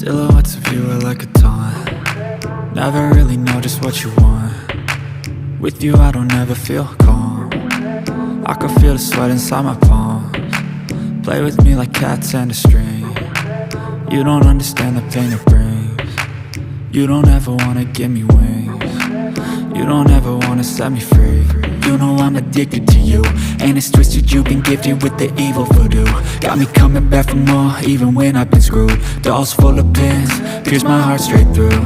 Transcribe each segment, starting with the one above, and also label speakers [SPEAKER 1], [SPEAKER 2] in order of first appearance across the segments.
[SPEAKER 1] Silhouettes of you are like a taunt. Never really know just what you want. With you I don't ever feel calm. I can feel the sweat inside my palms. Play with me like cats and a string. You don't understand the pain it brings. You don't ever wanna give me wings. You don't ever wanna set me free. You know I'm addicted to you, and it's twisted, you've been gifted with the evil voodoo. Got me coming back for more, even when I've been screwed. Dolls full of pins, pierce my heart straight through.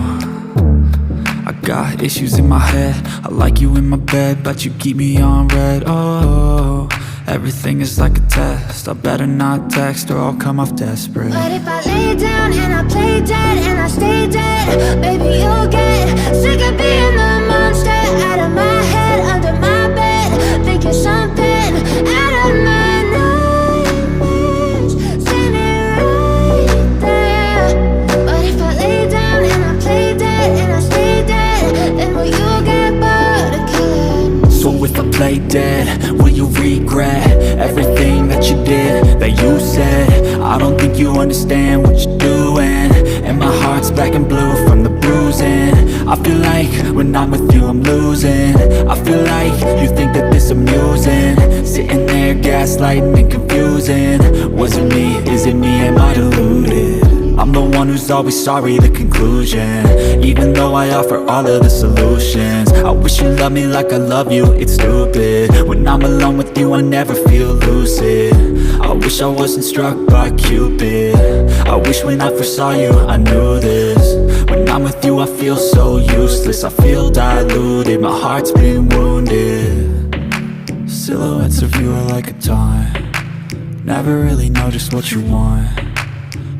[SPEAKER 1] I got issues in my head, I like you in my bed, but you keep me on red. Oh, everything is like a test, I better not text or I'll come off desperate.
[SPEAKER 2] But if I lay down and I play dead and I stay dead, baby you'll get sick of being the monster out of my head, under my bed, thinking something out of my nightmares, standing right there. But if I lay down and I play dead and I stay dead, then will you get bored of killing?
[SPEAKER 1] So if I play dead, will you regret everything that you did, that you said? I don't think you understand what you're doing, and my heart's black and blue from the bruising. I feel like when I'm with you I'm losing. I feel like you think that this amusing, sitting there gaslighting and confusing. Was it me? Is it me? Am I deluded? I'm the one who's always sorry, the conclusion, even though I offer all of the solutions. I wish you loved me like I love you, it's stupid. When I'm alone with you I never feel lucid. I wish I wasn't struck by Cupid. I wish when I first saw you I knew this. When I'm with you I feel so useless, I feel diluted, my heart's been wounded. Silhouettes of you are like a taunt. Never really know just what you want.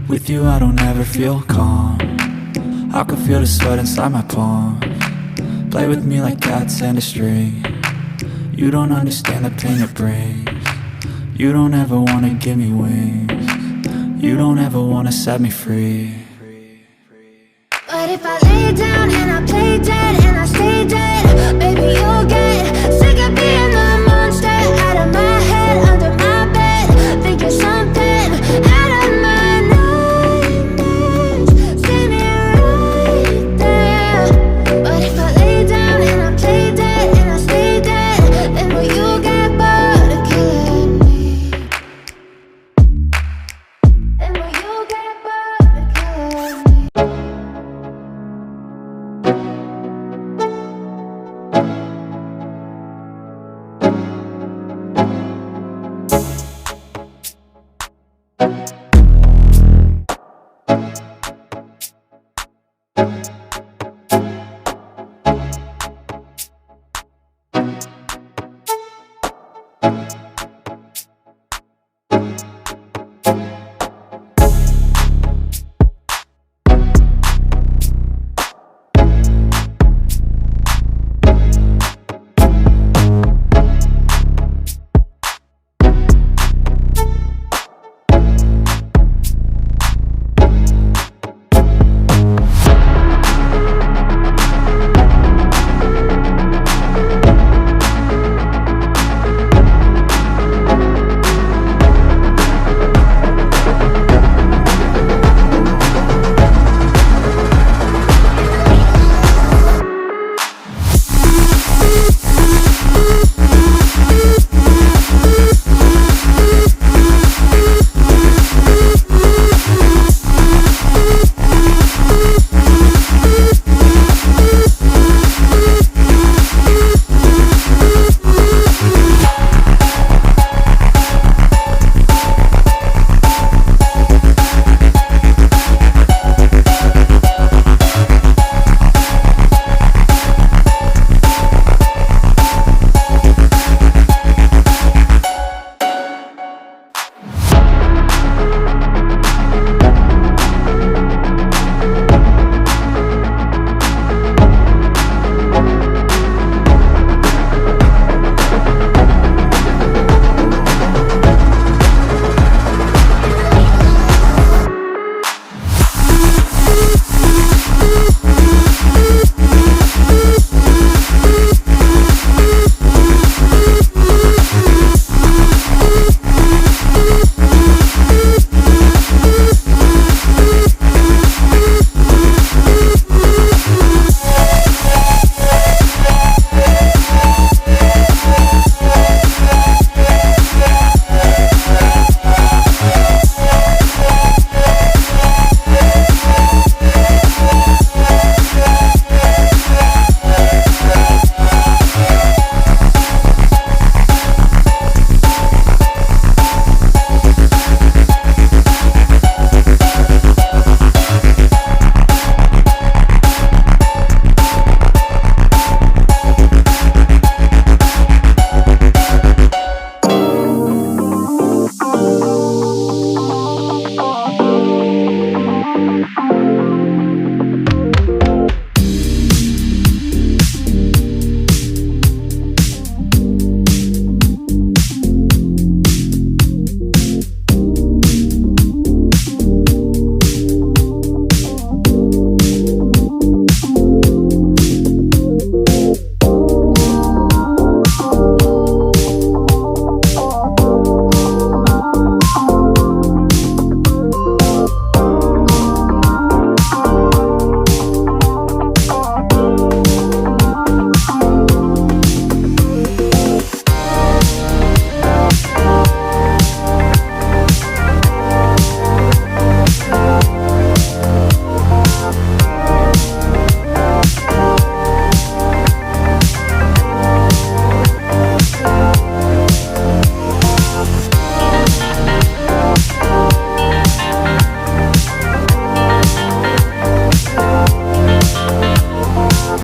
[SPEAKER 1] With you I don't ever feel calm. I can feel the sweat inside my palms. Play with me like cats and a string. You don't understand the pain it brings. You don't ever wanna give me wings. You don't ever wanna set me free.
[SPEAKER 2] But if I lay down and I play dead and I stay dead, baby you'll get